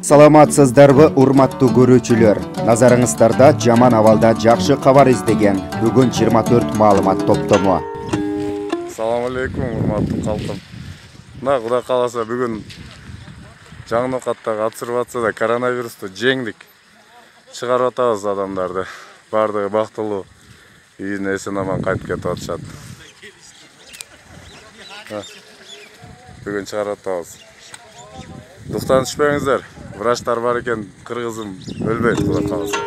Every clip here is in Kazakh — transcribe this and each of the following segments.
Саламатсыздарбы, урматтуу көрүүчүлөр. Назарыңыздарда жаман абалда жакшы кабар издеген бүгүн 24 маалымат топтому. Салам алейкум, урматтуу калкым. Кудай кааласа бүгүн жаңы ноокаттагы обсервацияда коронавирусту жеңдик. Чыгарып атабыз адамдарды. Бардыгы бактылуу, үйүнө эсен аман кайтып кетип атышат. Бүгүн чыгарып атабыз. Дуктан түшпөңүздөр. Врачтар бар экен, кыргызым өлбөйт, кудай кааласа.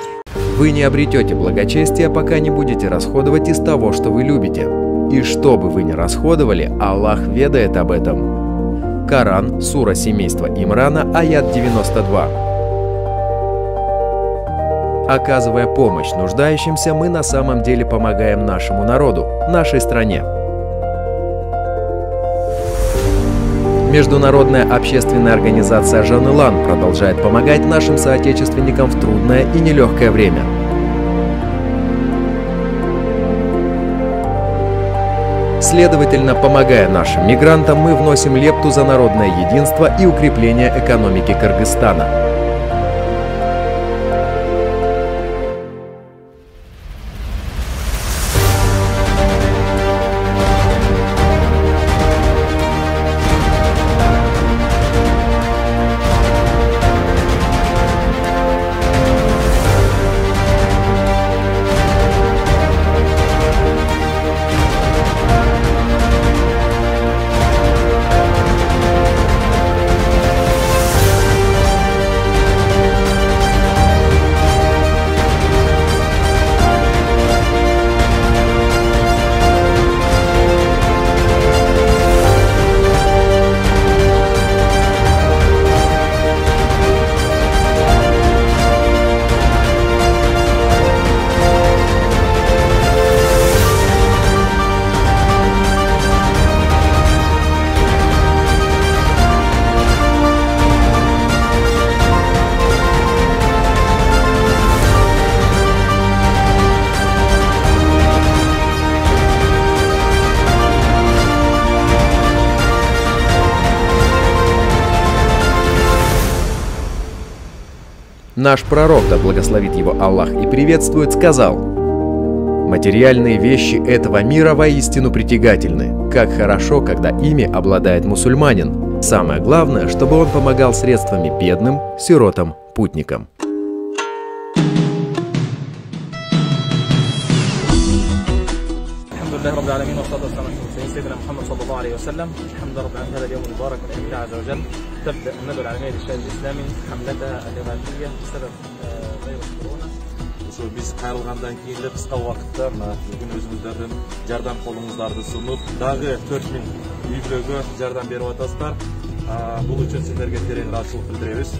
Вы не обретете благочестия, пока не будете расходовать из того, что вы любите. И что бы вы ни расходовали, Аллах ведает об этом. Коран, сура семейства Имрана, аят 92. Оказывая помощь нуждающимся, мы на самом деле помогаем нашему народу, нашей стране. Международная общественная организация Жан-Илан продолжает помогать нашим соотечественникам в трудное и нелегкое время. Следовательно, помогая нашим мигрантам, мы вносим лепту за народное единство и укрепление экономики Кыргызстана. Наш пророк, да благословит его Аллах и приветствует, сказал: «Материальные вещи этого мира воистину притягательны. Как хорошо, когда ими обладает мусульманин. Самое главное, чтобы он помогал средствами бедным, сиротам, путникам». سيدنا محمد صلى الله عليه وسلم الحمد لله رب العالمين هذا اليوم المبارك من الله عز وجل تبدأ الندوة العالمية للشأن الإسلامي حملتها الإغاثية بسبب فيروس كورونا. Biz kayrilgandan keyin kısa vaqtda bugün özümüzlerden jardam kolumuzdарды sunup dagı 4000 üylögө jardam berip atasыздар. Бул үчүн сиздерге терең ыраазычылык билдиребиз.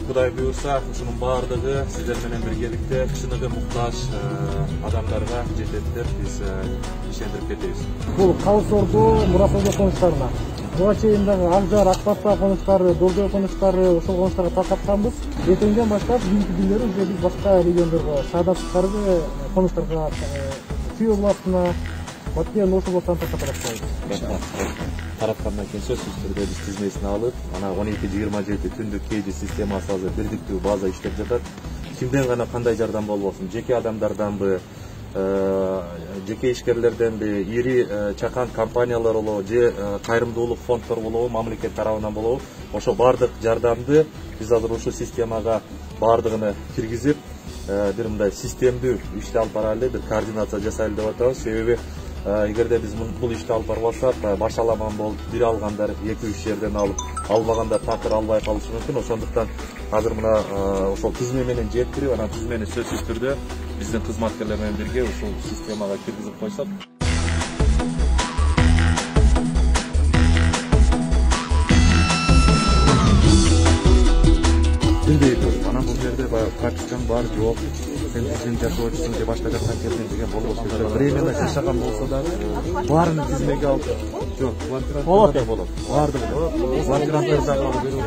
Кудай буйрса, ушунун баардыгы сиздер менен биргеликте чыныгы муктаж адамдарга жетет, биз ишендирип кетебиз. Бул калыс орду, мурасолдо конуштарына буга чейин дагы Акжар, Акбатта конуштары, Долдой конуштары, ошол конуштарга таркатканбыз. Эртеңден баштап бүгүнкү күндөрү уже биз башка региондорго, шаардаш тышкарғы конуштарга, Чүй областына, Баткен, Ош областына тарката баштайбыз. Тараткандан кийин сөзсүз түрдө биз тизмесин алып, ана 12-27 түндүк KG системасы азыр бирдиктүү база иштеп жатат. Кимден гана кандай жардам болбосун, жеке адамдарданбы, жеке ишкерлерденби, ири чакан компаниялар болобу, же кайрымдуулук фонддор болобу, мамлекет тарабынан болобу, ошо бардык жардамды биз азыр ушул системага бардыгын киргизип, бир мындай системдүү ишти алып баралы, бир координация жасайлы деп атабыз. Себеби эгерде биз бул ишти алып барбасак, башаламан болуп, бир алгандар 2-3 жерден алып, албагандар такыр албай калышы мүмкүн. Ошондуктан азыр мына ошол тизме менен жеткирип, анан тизмени сөзсүз түрдө биздин кызматкерлер менен бирге ушул системага киргизип койсок. Анан бул жерде пропискам бар, жок. сен жашоочусуң же башка жактан келген деген болбосун. Временно жашаган болсо дагы баарын тизмеге алып, жок, квартиранттар болот. Баардыгы болот. Квартиранттар дагы берүү.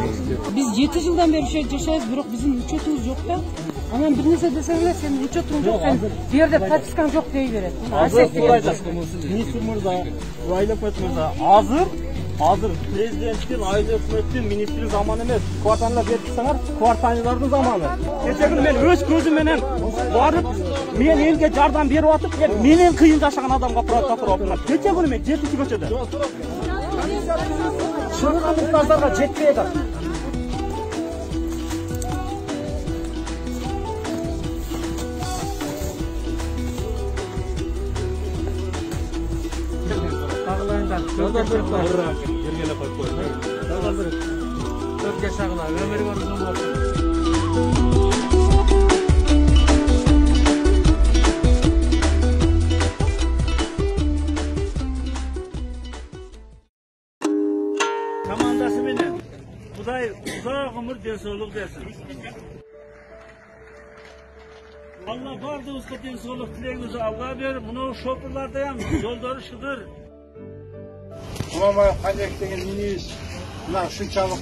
Биз 7 жылдан бери ушул жерде жашайбыз, бирок биздин учетубуз жок да. Анан бир нерсе десеңер, сенин учетуң жок, сен бу жерде пропискаң жок дей берет. Министр мырза, Айлапет мырза, азыр президенттин, айыл өкмөттүн, министрдин заманы эмес. Кварталар берип турсаңар, кварталдардын заманы. Эртең мен өз көзүм менен барып, мен элге жардам берип атып, менен кыйын жашаган адамга протокол окуган. Кече күнү мен 7-көчөдө. Чыгырган муктаждарга жетпей атат. Yoldan bir var. Yerine koyup koyun. Yoldan bir. Çok yaşaklar. Ömür var uzun olsun. Komandası benim. Kuday uzak ömür densoluk dersin. Allah bardığınızda densoluk dileğinizi Allah'a verir. Bunu şoförlerdeyim. Yolları şıdır. Ama Kanek деген минибус мына ушунчалык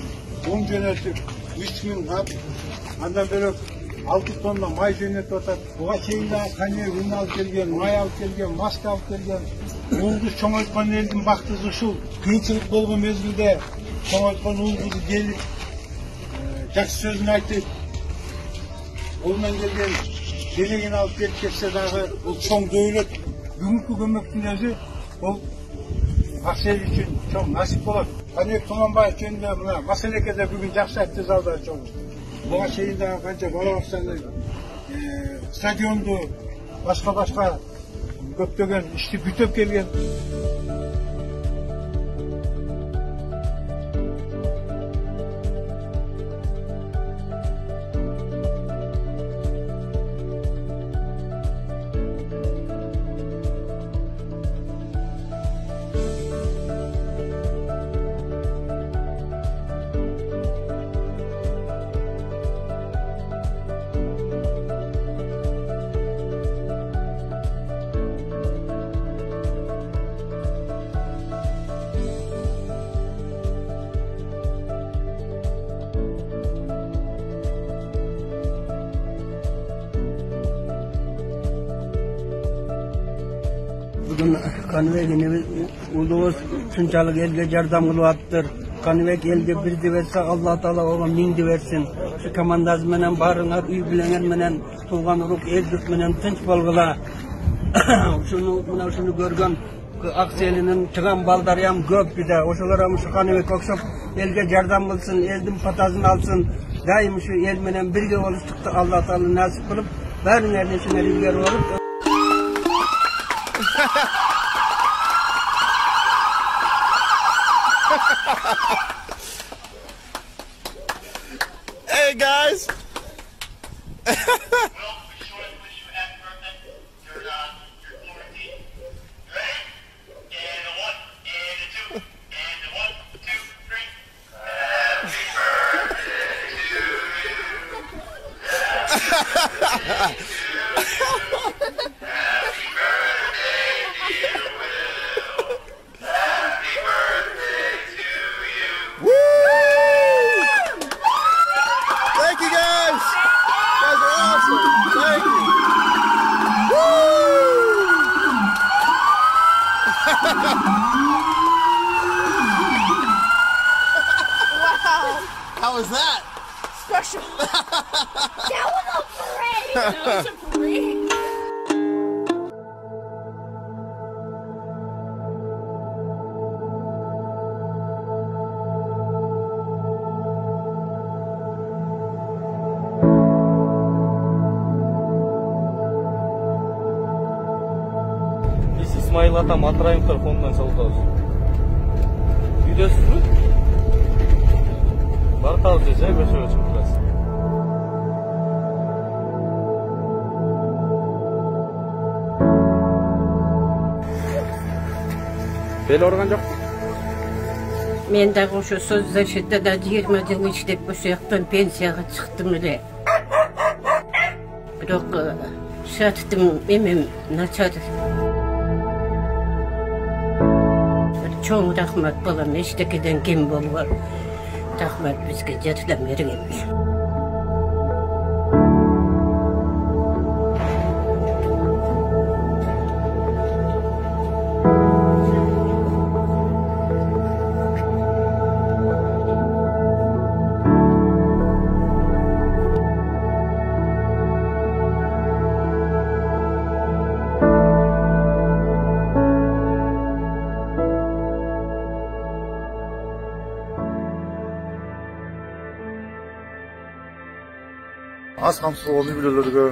он жөнөтүп 3000 кап андан бөлөк 6 тонна май жөнөтүп атат. Буга чейин да Kanek үн алып келген, май алып келген, маска алып келген. Уулду чоңойткон элдин бактысы ушул. Кыйынчылык болгон мезгилде чоңойткон уулду келип жакшы сөзүн айтып, колунан келген делегин алып келип кетсе дагы бул чоң дөөлөт. Бүгүнкү көмөктүн өзү бул Аксел үчүн чоң насип болот. Kanek Туманбаев жөнүндө мына маселекеде бүгүн жакшы айтты залда чоң. Буга чейин дагы канча бала бакчаны, стадионду, башка көптөгөн ишти бүтөп келген. Bugün Kanvek'in ulus şunçalık elge yardam kılıvattır. Kanvek elde birdi verse Allah Teala ona mindi versin. Şu komandaz menen barınar, üy bilener menen, tuğan uruk eldük menen tınç bolgula. Şunu görgen Akselinin çıkan baldaryam köp bir de. Oşulara şu Kanvek okşop elge yardam kılsın, eldin patazını alsın. Daim şu el menen birge oluştukta Allah Teala nasip kılıp, berin erleşine ilgili olup. Hey guys! How was that? Special. That was a parade. That was a parade. Biz İsmail Atam Atrayımlar fonundan çalışıyoruz. Gidiyorsunuz mu? Bartal diyeceğim, şöyle çıkacağız. Beli organ yok. Men de şu sözleşmede de 20 yıl işlep bu yaktan pensiyaga çıktım öyle. Бирок шатыктын эмем начар. Чоң рахмат балам, эчтекеден кем болбор. Рахмат бизге жардам бергениңиз. Аз камсыз үй бүлөлөргө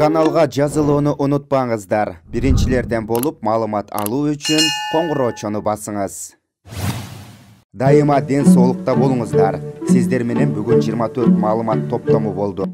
Каналга жазылууну унутпаңыздар. Биринчилерден болуп маалымат алуу үчүн коңгуроочону басыңыз. Дайыма ден соолукта болуңуздар. Сиздер менен бүгүн 24 маалымат топтому болду.